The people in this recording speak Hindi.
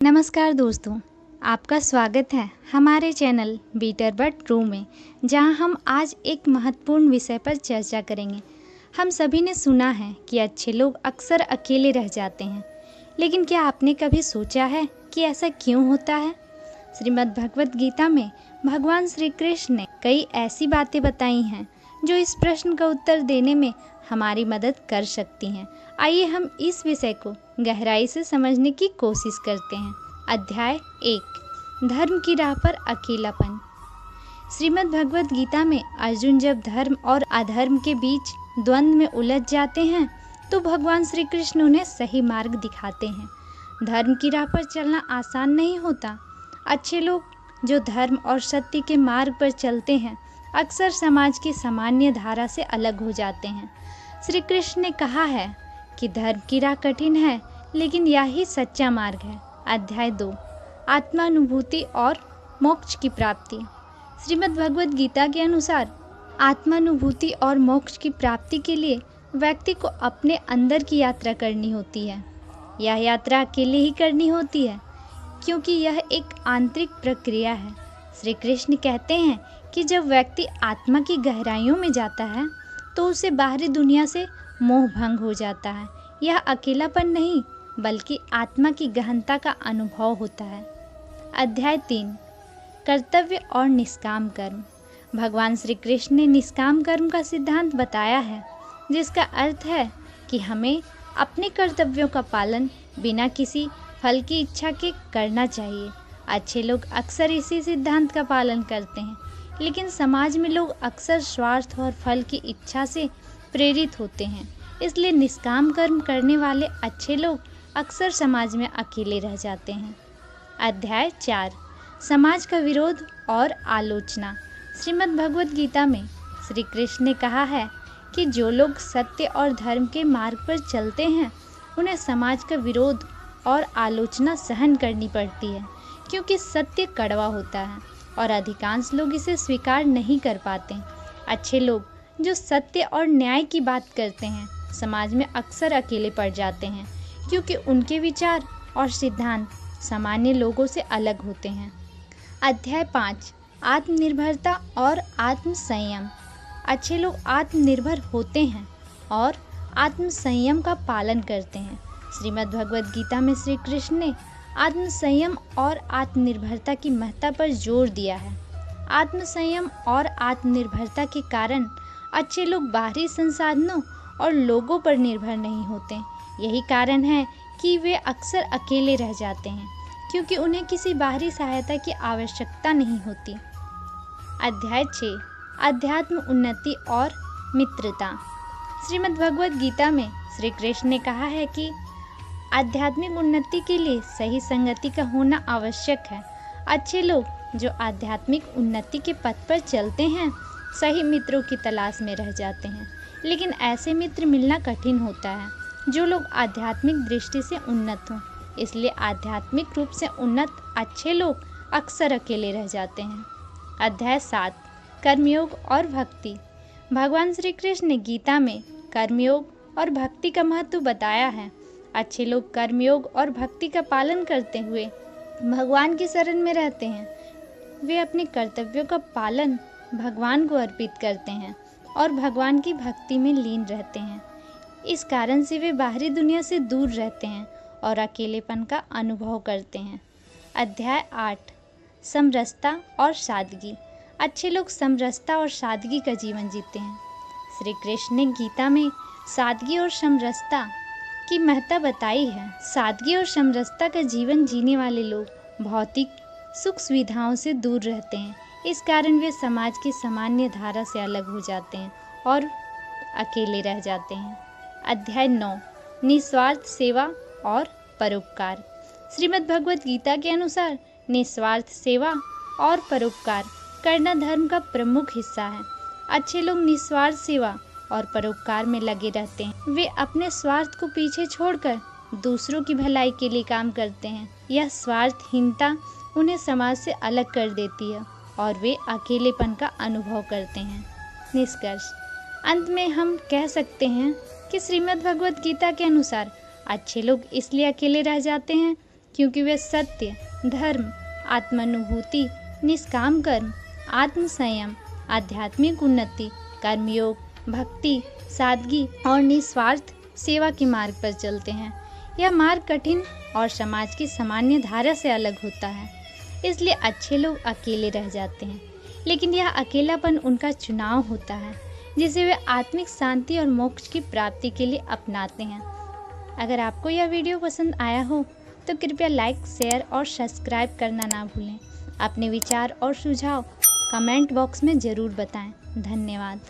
नमस्कार दोस्तों, आपका स्वागत है हमारे चैनल बीटर बट ट्रू में, जहां हम आज एक महत्वपूर्ण विषय पर चर्चा करेंगे। हम सभी ने सुना है कि अच्छे लोग अक्सर अकेले रह जाते हैं, लेकिन क्या आपने कभी सोचा है कि ऐसा क्यों होता है? श्रीमद् भगवत गीता में भगवान श्री कृष्ण ने कई ऐसी बातें बताई हैं जो इस प्रश्न का उत्तर देने में हमारी मदद कर सकती हैं। आइए हम इस विषय को गहराई से समझने की कोशिश करते हैं। अध्याय 1, धर्म की राह पर अकेलापन। श्रीमद् भगवत गीता में अर्जुन जब धर्म और अधर्म के बीच द्वंद्व में उलझ जाते हैं तो भगवान श्री कृष्ण उन्हें सही मार्ग दिखाते हैं। धर्म की राह पर चलना आसान नहीं होता। अच्छे लोग जो धर्म और सत्य के मार्ग पर चलते हैं अक्सर समाज की सामान्य धारा से अलग हो जाते हैं। श्री कृष्ण ने कहा है कि धर्म की राह कठिन है, लेकिन यही सच्चा मार्ग है। अध्याय 2, आत्मानुभूति और मोक्ष की प्राप्ति। श्रीमद् भगवत गीता के अनुसार आत्मानुभूति और मोक्ष की प्राप्ति के लिए व्यक्ति को अपने अंदर की यात्रा करनी होती है। यह यात्रा अकेले ही करनी होती है, क्योंकि यह एक आंतरिक प्रक्रिया है। श्री कृष्ण कहते हैं कि जब व्यक्ति आत्मा की गहराइयों में जाता है तो उसे बाहरी दुनिया से मोह भंग हो जाता है। यह अकेलापन नहीं, बल्कि आत्मा की गहनता का अनुभव होता है। अध्याय 3, कर्तव्य और निष्काम कर्म। भगवान श्री कृष्ण ने निष्काम कर्म का सिद्धांत बताया है, जिसका अर्थ है कि हमें अपने कर्तव्यों का पालन बिना किसी फल की इच्छा के करना चाहिए। अच्छे लोग अक्सर इसी सिद्धांत का पालन करते हैं, लेकिन समाज में लोग अक्सर स्वार्थ और फल की इच्छा से प्रेरित होते हैं। इसलिए निष्काम कर्म करने वाले अच्छे लोग अक्सर समाज में अकेले रह जाते हैं। अध्याय 4, समाज का विरोध और आलोचना। श्रीमद् भगवत गीता में श्री कृष्ण ने कहा है कि जो लोग सत्य और धर्म के मार्ग पर चलते हैं उन्हें समाज का विरोध और आलोचना सहन करनी पड़ती है, क्योंकि सत्य कड़वा होता है और अधिकांश लोग इसे स्वीकार नहीं कर पाते। अच्छे लोग जो सत्य और न्याय की बात करते हैं समाज में अक्सर अकेले पड़ जाते हैं, क्योंकि उनके विचार और सिद्धांत सामान्य लोगों से अलग होते हैं। अध्याय 5, आत्मनिर्भरता और आत्मसंयम। अच्छे लोग आत्मनिर्भर होते हैं और आत्मसंयम का पालन करते हैं। श्रीमद् भगवत गीता में श्री कृष्ण ने आत्मसंयम और आत्मनिर्भरता की महत्ता पर जोर दिया है। आत्मसंयम और आत्मनिर्भरता के कारण अच्छे लोग बाहरी संसाधनों और लोगों पर निर्भर नहीं होते। यही कारण है कि वे अक्सर अकेले रह जाते हैं, क्योंकि उन्हें किसी बाहरी सहायता की आवश्यकता नहीं होती। अध्याय 6, अध्यात्म उन्नति और मित्रता। श्रीमद् भगवत गीता में श्री कृष्ण ने कहा है कि आध्यात्मिक उन्नति के लिए सही संगति का होना आवश्यक है। अच्छे लोग जो आध्यात्मिक उन्नति के पथ पर चलते हैं सही मित्रों की तलाश में रह जाते हैं, लेकिन ऐसे मित्र मिलना कठिन होता है जो लोग आध्यात्मिक दृष्टि से उन्नत हों। इसलिए आध्यात्मिक रूप से उन्नत अच्छे लोग अक्सर अकेले रह जाते हैं। अध्याय 7, कर्मयोग और भक्ति। भगवान श्री कृष्ण ने गीता में कर्मयोग और भक्ति का महत्व बताया है। अच्छे लोग कर्मयोग और भक्ति का पालन करते हुए भगवान की शरण में रहते हैं। वे अपने कर्तव्यों का पालन भगवान को अर्पित करते हैं और भगवान की भक्ति में लीन रहते हैं। इस कारण से वे बाहरी दुनिया से दूर रहते हैं और अकेलेपन का अनुभव करते हैं। अध्याय 8, समरसता और सादगी। अच्छे लोग समरसता और सादगी का जीवन जीते हैं। श्री कृष्ण ने गीता में सादगी और समरसता की महत्ता बताई है। सादगी और समरसता का जीवन जीने वाले लोग भौतिक सुख सुविधाओं से दूर रहते हैं। इस कारण वे समाज की सामान्य धारा से अलग हो जाते हैं और अकेले रह जाते हैं। अध्याय 9, निस्वार्थ सेवा और परोपकार। श्रीमद् भगवत गीता के अनुसार निस्वार्थ सेवा और परोपकार करना धर्म का प्रमुख हिस्सा है। अच्छे लोग निस्वार्थ सेवा और परोपकार में लगे रहते हैं। वे अपने स्वार्थ को पीछे छोड़कर दूसरों की भलाई के लिए काम करते हैं। यह स्वार्थहीनता उन्हें समाज से अलग कर देती है और वे अकेलेपन का अनुभव करते हैं। निष्कर्ष, अंत में हम कह सकते हैं कि श्रीमद् भगवत गीता के अनुसार अच्छे लोग इसलिए अकेले रह जाते हैं क्योंकि वे सत्य, धर्म, आत्मानुभूति, निष्काम कर्म, आत्मसंयम, आध्यात्मिक उन्नति, कर्मयोग, भक्ति, सादगी और निस्वार्थ सेवा के मार्ग पर चलते हैं। यह मार्ग कठिन और समाज की सामान्य धारा से अलग होता है, इसलिए अच्छे लोग अकेले रह जाते हैं, लेकिन यह अकेलापन उनका चुनाव होता है जिसे वे आत्मिक शांति और मोक्ष की प्राप्ति के लिए अपनाते हैं। अगर आपको यह वीडियो पसंद आया हो तो कृपया लाइक, शेयर और सब्सक्राइब करना ना भूलें। अपने विचार और सुझाव कमेंट बॉक्स में ज़रूर बताएं। धन्यवाद।